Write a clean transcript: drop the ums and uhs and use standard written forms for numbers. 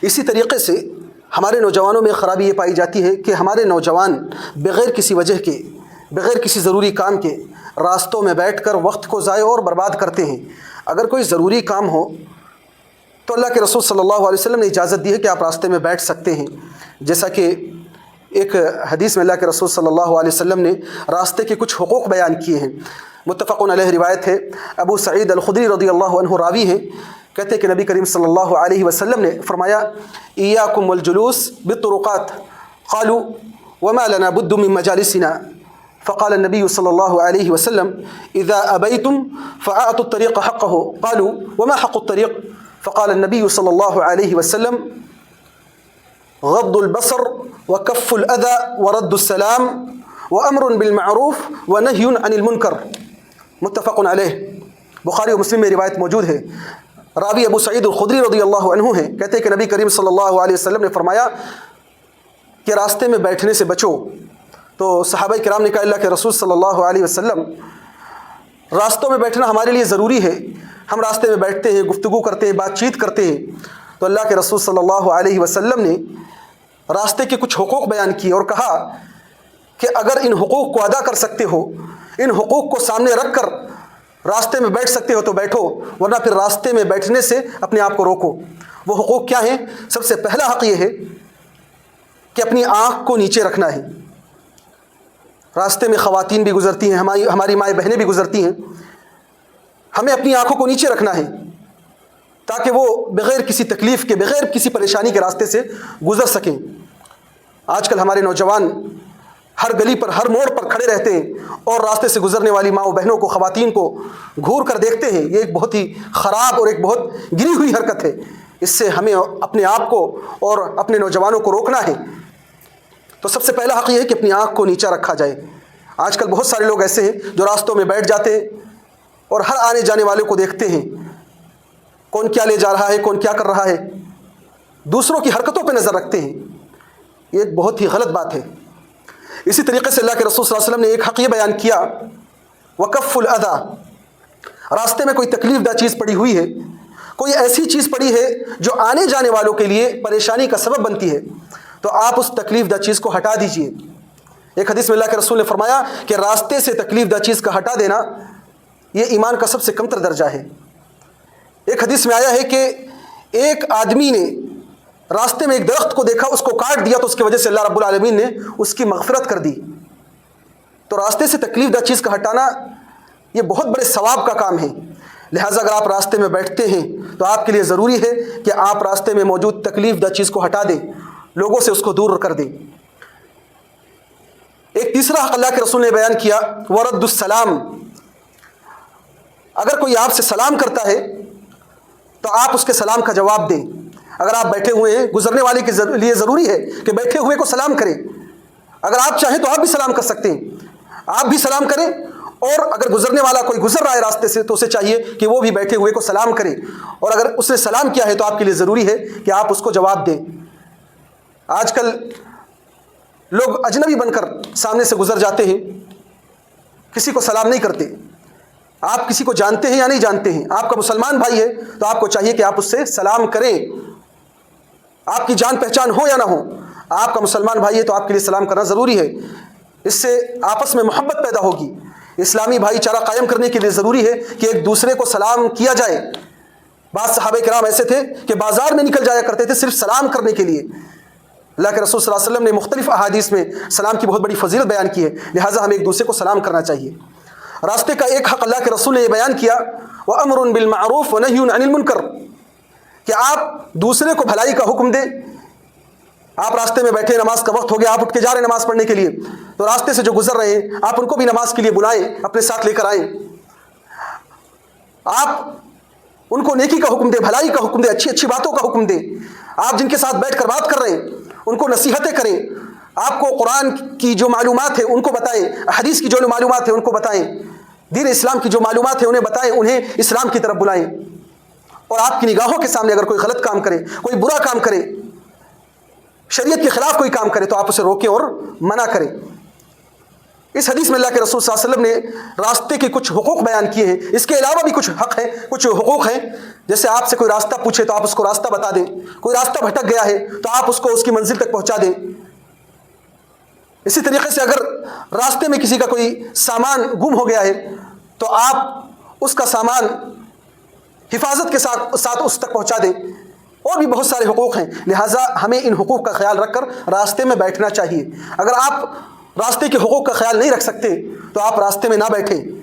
اسی طریقے سے ہمارے نوجوانوں میں خرابی یہ پائی جاتی ہے کہ ہمارے نوجوان بغیر کسی وجہ کے، بغیر کسی ضروری کام کے راستوں میں بیٹھ کر وقت کو ضائع اور برباد کرتے ہیں۔ اگر کوئی ضروری کام ہو تو اللہ کے رسول صلی اللہ علیہ وسلم نے اجازت دی ہے کہ آپ راستے میں بیٹھ سکتے ہیں، جیسا کہ ایک حدیث میں اللہ کے رسول صلی اللہ علیہ وسلم نے راستے کے کچھ حقوق بیان کیے ہیں۔ متفق علیہ روایت ہے، ابو سعید الخدری رضی اللہ عنہ راوی ہیں، کہتے ہیں کہ نبی کریم صلی اللہ علیہ وسلم نے فرمایا ایاکم والجلوس بالطرقات قالوا وما لنا بد من مجالسنا فقال النبي صلى الله عليه وسلم اذا ابيتم فاعطوا الطريق حقه قالوا وما حق الطريق فقال النبي صلى الله عليه وسلم غض البصر وكف الاذى ورد السلام وامر بالمعروف ونهي عن المنكر۔ متفق علیہ، بخاری و مسلم میں روایت موجود ہے۔ راوی ابو سعید الخدری رضی اللہ عنہ ہیں، کہتے ہیں کہ نبی کریم صلی اللہ علیہ وسلم نے فرمایا کہ راستے میں بیٹھنے سے بچو۔ تو صحابہ کرام نے کہا اللہ کے رسول صلی اللہ علیہ وسلم، راستوں میں بیٹھنا ہمارے لیے ضروری ہے، ہم راستے میں بیٹھتے ہیں، گفتگو کرتے ہیں، بات چیت کرتے ہیں۔ تو اللہ کے رسول صلی اللہ علیہ وسلم نے راستے کے کچھ حقوق بیان کیے اور کہا کہ اگر ان حقوق کو ادا کر سکتے ہو، ان حقوق کو سامنے رکھ کر راستے میں بیٹھ سکتے ہو تو بیٹھو، ورنہ پھر راستے میں بیٹھنے سے اپنے آپ کو روکو۔ وہ حقوق کیا ہیں؟ سب سے پہلا حق یہ ہے کہ اپنی آنکھ کو نیچے رکھنا ہے۔ راستے میں خواتین بھی گزرتی ہیں، ہماری مائیں بہنیں بھی گزرتی ہیں، ہمیں اپنی آنکھوں کو نیچے رکھنا ہے تاکہ وہ بغیر کسی تکلیف کے، بغیر کسی پریشانی کے راستے سے گزر سکیں۔ آج کل ہمارے نوجوان ہر گلی پر، ہر موڑ پر کھڑے رہتے ہیں اور راستے سے گزرنے والی ماؤں بہنوں کو، خواتین کو گھور کر دیکھتے ہیں۔ یہ ایک بہت ہی خراب اور ایک بہت گری ہوئی حرکت ہے۔ اس سے ہمیں اپنے آپ کو اور اپنے نوجوانوں کو روکنا ہے۔ تو سب سے پہلا حق یہ ہے کہ اپنی آنکھ کو نیچا رکھا جائے۔ آج کل بہت سارے لوگ ایسے ہیں جو راستوں میں بیٹھ جاتے ہیں اور ہر آنے جانے والے کو دیکھتے ہیں، کون کیا لے جا رہا ہے، کون کیا کر رہا ہے، دوسروں کی حرکتوں پہ نظر رکھتے ہیں۔ یہ ایک بہت ہی غلط بات ہے۔ اسی طریقے سے اللہ کے رسول صلی اللہ علیہ وسلم نے ایک حق یہ بیان کیا، وکف الاذی، راستے میں کوئی تکلیف دہ چیز پڑی ہوئی ہے، کوئی ایسی چیز پڑی ہے جو آنے جانے والوں کے لیے پریشانی کا سبب بنتی ہے، تو آپ اس تکلیف دہ چیز کو ہٹا دیجئے۔ ایک حدیث میں اللہ کے رسول نے فرمایا کہ راستے سے تکلیف دہ چیز کا ہٹا دینا یہ ایمان کا سب سے کمتر درجہ ہے۔ ایک حدیث میں آیا ہے کہ ایک آدمی نے راستے میں ایک درخت کو دیکھا، اس کو کاٹ دیا، تو اس کی وجہ سے اللہ رب العالمین نے اس کی مغفرت کر دی۔ تو راستے سے تکلیف دہ چیز کا ہٹانا یہ بہت بڑے ثواب کا کام ہے۔ لہٰذا اگر آپ راستے میں بیٹھتے ہیں تو آپ کے لیے ضروری ہے کہ آپ راستے میں موجود تکلیف دہ چیز کو ہٹا دیں، لوگوں سے اس کو دور کر دیں۔ ایک تیسرا حق اللہ کے رسول نے بیان کیا، ورد السلام، اگر کوئی آپ سے سلام کرتا ہے تو آپ اس کے سلام کا جواب دیں۔ اگر آپ بیٹھے ہوئے ہیں، گزرنے والے کے لیے ضروری ہے کہ بیٹھے ہوئے کو سلام کریں۔ اگر آپ چاہیں تو آپ بھی سلام کر سکتے ہیں، آپ بھی سلام کریں، اور اگر گزرنے والا کوئی گزر رہا ہے راستے سے تو اسے چاہیے کہ وہ بھی بیٹھے ہوئے کو سلام کرے، اور اگر اس نے سلام کیا ہے تو آپ کے لیے ضروری ہے کہ آپ اس کو جواب دیں۔ آج کل لوگ اجنبی بن کر سامنے سے گزر جاتے ہیں، کسی کو سلام نہیں کرتے۔ آپ کسی کو جانتے ہیں یا نہیں جانتے ہیں، آپ کا مسلمان بھائی ہے تو آپ کو چاہیے کہ آپ اس سے سلام کریں، آپ کی جان پہچان ہو یا نہ ہو، آپ کا مسلمان بھائی ہے تو آپ کے لیے سلام کرنا ضروری ہے۔ اس سے آپس میں محبت پیدا ہوگی۔ اسلامی بھائی چارہ قائم کرنے کے لیے ضروری ہے کہ ایک دوسرے کو سلام کیا جائے۔ بعض صحابہ کرام ایسے تھے کہ بازار میں نکل جایا کرتے تھے صرف سلام کرنے کے لیے۔ اللہ کے رسول صلی اللہ علیہ وسلم نے مختلف احادیث میں سلام کی بہت بڑی فضیلت بیان کی ہے، لہٰذا ہمیں ایک دوسرے کو سلام کرنا چاہیے۔ راستے کا ایک حق اللہ کے رسول نے یہ بیان کیا، وَأَمْرٌ بِالْمَعْرُوفِ وَنَهْيٌ عَنِ الْمُنْكَرِ، کہ آپ دوسرے کو بھلائی کا حکم دیں۔ آپ راستے میں بیٹھے، نماز کا وقت ہو گیا، آپ اٹھ کے جا رہے ہیں نماز پڑھنے کے لیے، تو راستے سے جو گزر رہے ہیں آپ ان کو بھی نماز کے لیے بلائیں، اپنے ساتھ لے کر آئیں۔ آپ ان کو نیکی کا حکم دیں، بھلائی کا حکم دیں، اچھی اچھی باتوں کا حکم دیں۔ آپ جن کے ساتھ بیٹھ کر بات کر رہے ہیں ان کو نصیحتیں کریں، آپ کو قرآن کی جو معلومات ہیں ان کو بتائیں، حدیث کی جو معلومات ہیں ان کو بتائیں، دین اسلام کی جو معلومات ہیں انہیں بتائیں، انہیں اسلام کی طرف بلائیں۔ اور آپ کی نگاہوں کے سامنے اگر کوئی غلط کام کرے، کوئی برا کام کرے، شریعت کے خلاف کوئی کام کرے، تو آپ اسے روکیں اور منع کریں۔ اس حدیث میں اللہ کے رسول صلی اللہ علیہ وسلم نے راستے کے کچھ حقوق بیان کیے ہیں. اس کے علاوہ بھی کچھ حق ہیں، کچھ حقوق ہیں. جیسے آپ سے کوئی راستہ پوچھے تو آپ اس کو راستہ بتا دیں. کوئی راستہ بھٹک گیا ہے تو آپ اس کو اس کی منزل تک پہنچا دیں. اسی طریقے سے اگر راستے میں کسی کا کوئی سامان گم ہو گیا ہے تو آپ اس کا سامان حفاظت کے ساتھ اس تک پہنچا دیں. اور بھی بہت سارے حقوق ہیں. لہٰذا ہمیں ان حقوق کا خیال رکھ کر راستے میں بیٹھنا چاہیے. اگر آپ راستے کے حقوق کا خیال نہیں رکھ سکتے تو آپ راستے میں نہ بیٹھیں.